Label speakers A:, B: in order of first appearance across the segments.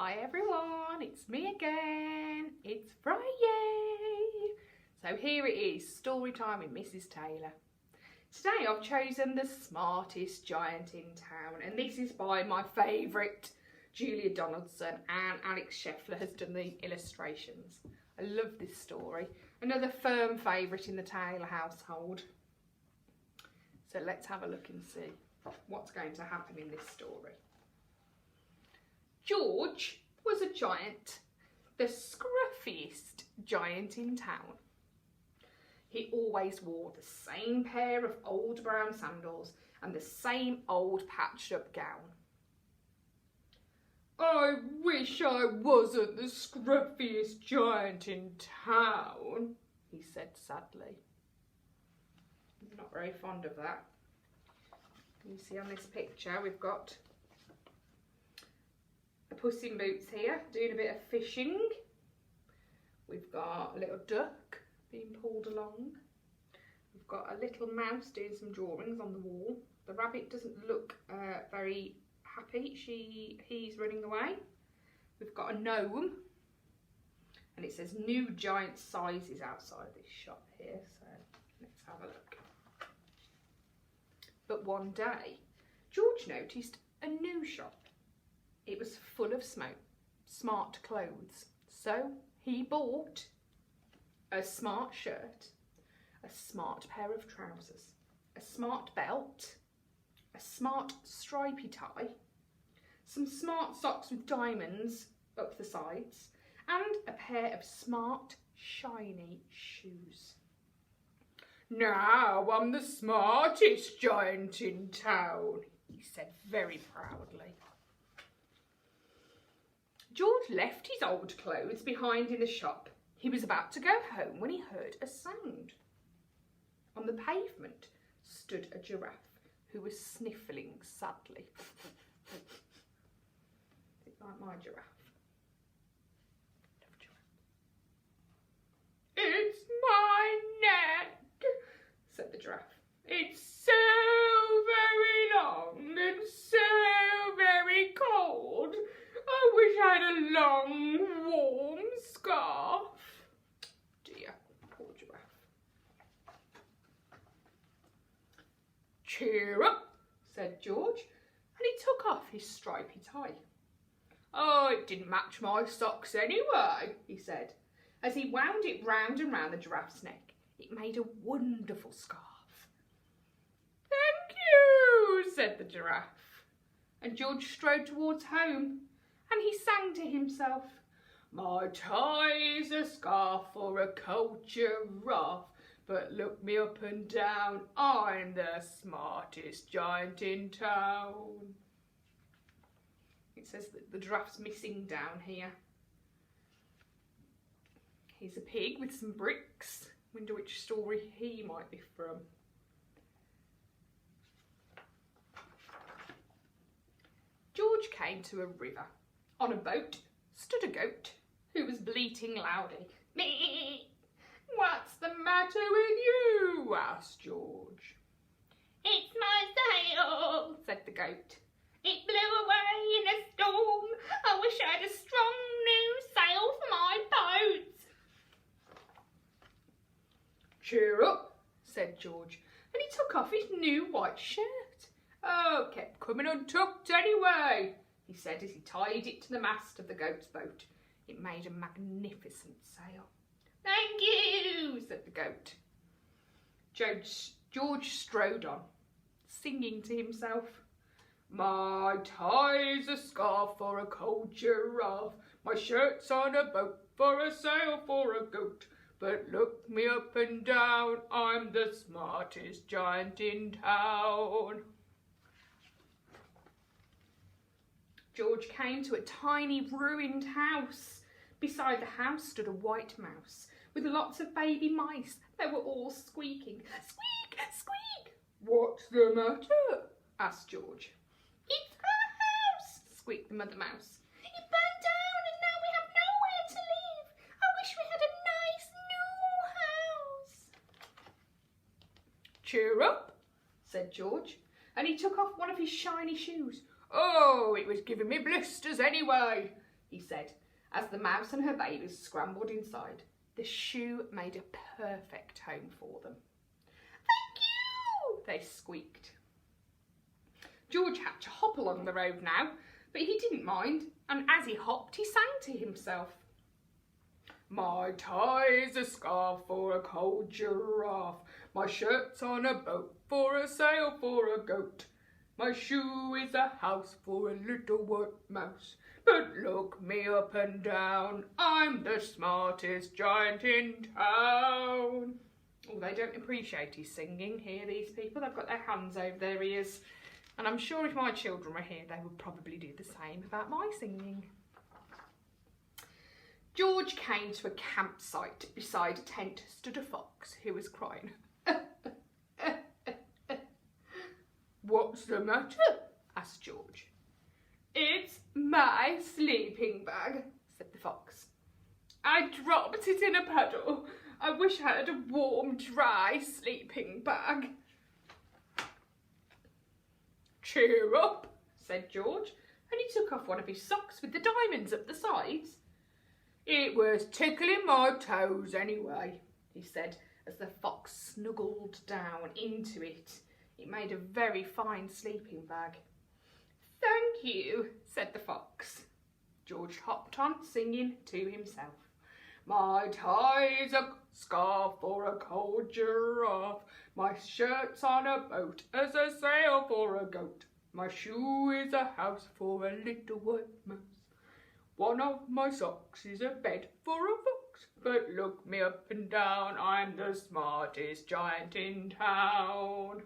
A: Hi everyone, it's me again. It's Friday. So here it is, story time with Mrs. Taylor. Today I've chosen The Smartest Giant in Town, and this is by my favourite Julia Donaldson, and Alex Scheffler has done the illustrations. I love this story. Another firm favourite in the Taylor household. So let's have a look and see what's going to happen in this story. George was a giant, the scruffiest giant in town. He always wore the same pair of old brown sandals and the same old patched up gown. "I wish I wasn't the scruffiest giant in town," he said sadly. He's not very fond of that. You see on this picture we've got a Puss in Boots here doing a bit of fishing. We've got a little duck being pulled along. We've got a little mouse doing some drawings on the wall. The rabbit doesn't look very happy. He's running away. We've got a gnome, and it says new giant sizes outside this shop here, so let's have a look. But one day George noticed a new shop. It was full of smart clothes, so he bought a smart shirt, a smart pair of trousers, a smart belt, a smart stripy tie, some smart socks with diamonds up the sides, and a pair of smart, shiny shoes. "Now I'm the smartest giant in town," he said very proudly. George left his old clothes behind in the shop. He was about to go home when he heard a sound. On the pavement stood a giraffe who was sniffling sadly. Is it like my giraffe? Love giraffe. "It's my neck," said the giraffe. "It's so very long and so very cold. I wish I had a long, warm scarf." Dear, poor giraffe. "Cheer up," said George, and he took off his stripy tie. "Oh, it didn't match my socks anyway," he said. As he wound it round and round the giraffe's neck, it made a wonderful scarf. "Thank you," said the giraffe. And George strode towards home, and he sang to himself, "My tie's a scarf for a cold giraffe, but look me up and down, I'm the smartest giant in town." It says that the giraffe's missing down here. He's a pig with some bricks. Wonder which story he might be from. George came to a river. On a boat stood a goat who was bleating loudly. "Mee! What's the matter with you?" asked George. "It's my sail," said the goat. "It blew away in a storm. I wish I had a strong new sail for my boat." "Cheer up," said George, and he took off his new white shirt. "Oh, kept coming untucked anyway," he said as he tied it to the mast of the goat's boat. It made a magnificent sail. "Thank you," said the goat. George strode on, singing to himself, "My tie's a scarf for a cold giraffe, my shirt's on a boat for a sail for a goat, but look me up and down, I'm the smartest giant in town." George came to a tiny ruined house. Beside the house stood a white mouse with lots of baby mice. They were all squeaking. "Squeak, squeak!" "What's the matter?" asked George. "It's our house," squeaked the mother mouse. "It burned down and now we have nowhere to live. I wish we had a nice new house." "Cheer up," said George, and he took off one of his shiny shoes. "Oh, it was giving me blisters anyway," he said, as the mouse and her babies scrambled inside. The shoe made a perfect home for them. "Thank you," they squeaked. George had to hop along the road now, but he didn't mind, and as he hopped, he sang to himself. "My tie's a scarf for a cold giraffe. My shirt's on a boat for a sail for a goat. My shoe is a house for a little white mouse. But look me up and down, I'm the smartest giant in town." Oh, they don't appreciate his singing here, these people. They've got their hands over their ears. And I'm sure if my children were here, they would probably do the same about my singing. George came to a campsite. Beside a tent stood a fox who was crying. "What's the matter?" asked George. "It's my sleeping bag," said the fox. "I dropped it in a puddle. I wish I had a warm, dry sleeping bag." "Cheer up," said George, and he took off one of his socks with the diamonds up the sides. "It was tickling my toes anyway," he said, as the fox snuggled down into it. It made a very fine sleeping bag. "Thank you," said the fox. George hopped on, singing to himself. "My tie's a scarf for a cold giraffe. My shirt's on a boat as a sail for a goat. My shoe is a house for a little white mouse. One of my socks is a bed for a fox. But look me up and down, I'm the smartest giant in town."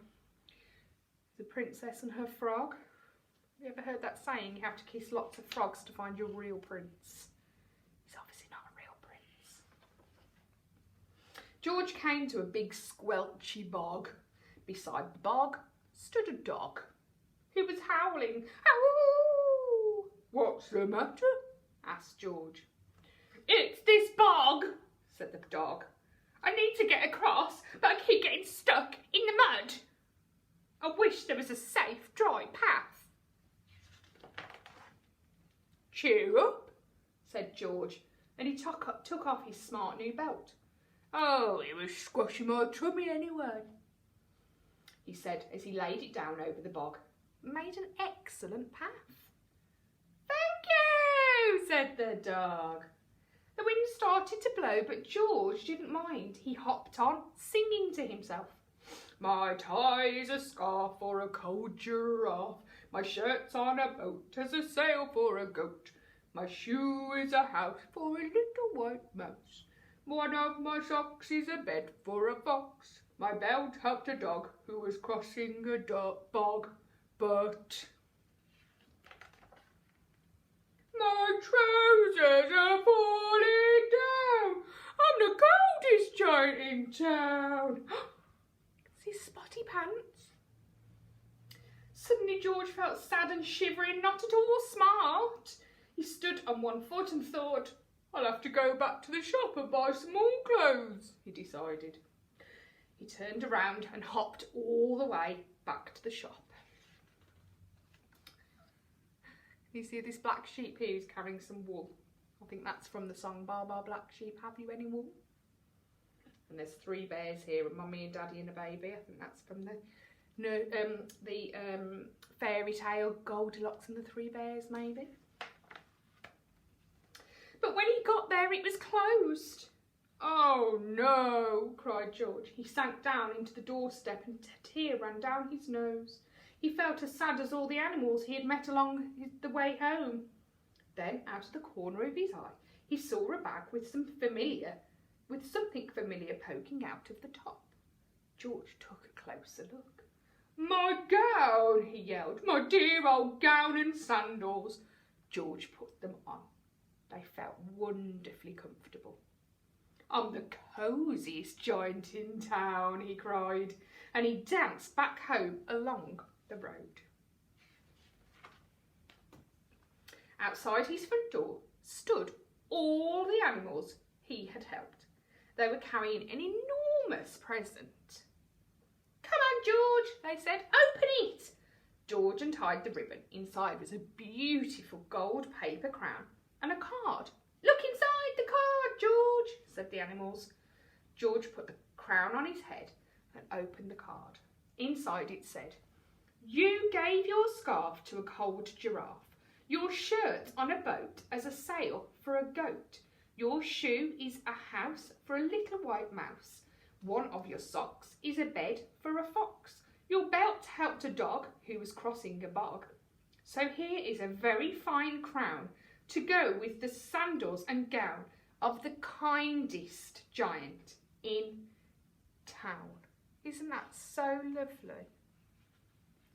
A: The Princess and Her Frog. Have you ever heard that saying, you have to kiss lots of frogs to find your real prince? He's obviously not a real prince. George came to a big squelchy bog. Beside the bog stood a dog who was howling. "Ow!" "What's the matter?" asked George. "It's this bog," said the dog. "I need to get across, but I keep getting stuck in the mud. I wish there was a safe, dry path." "Cheer up," said George, and he took off his smart new belt. "Oh, it was squashing my tummy anyway," he said as he laid it down over the bog. Made an excellent path. "Thank you," said the dog. The wind started to blow, but George didn't mind. He hopped on, singing to himself. "My tie's a scarf for a cold giraffe. My shirt's on a boat as a sail for a goat. My shoe is a house for a little white mouse. One of my socks is a bed for a fox. My belt helped a dog who was crossing a bog, but my trousers are falling down. I'm the coldest giant in town." His spotty pants. Suddenly George felt sad and shivering, not at all smart. He stood on one foot and thought, "I'll have to go back to the shop and buy some more clothes," he decided. He turned around and hopped all the way back to the shop. You see this black sheep here is carrying some wool. I think that's from the song "Bar Bar Black Sheep, Have You Any Wool?" And there's 3 bears here, a mummy and daddy and a baby. I think that's from the fairy tale Goldilocks and the 3 Bears, maybe. But when he got there, it was closed. "Oh no," cried George. He sank down into the doorstep and a tear ran down his nose. He felt as sad as all the animals he had met along the way home. Then, out of the corner of his eye, he saw a bag with something familiar poking out of the top. George took a closer look. "My gown," he yelled. "My dear old gown and sandals." George put them on. They felt wonderfully comfortable. "I'm the cosiest giant in town," he cried, and he danced back home along the road. Outside his front door stood all the animals he had helped. They were carrying an enormous present. "Come on, George," they said. "Open it." George untied the ribbon. Inside was a beautiful gold paper crown and a said the animals. George put the crown on his head and opened the card. Inside it said, "You gave your scarf to a cold giraffe, your shirt on a boat as a sail for a goat. Your shoe is a house for a little white mouse. One of your socks is a bed for a fox. Your belt helped a dog who was crossing a bog. So here is a very fine crown to go with the sandals and gown of the kindest giant in town." Isn't that so lovely?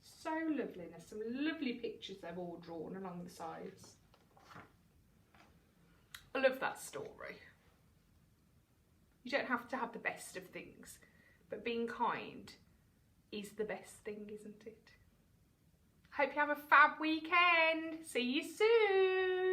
A: So lovely. There's some lovely pictures they've all drawn along the sides. I love that story. You don't have to have the best of things, but being kind is the best thing, isn't it? Hope you have a fab weekend. See you soon.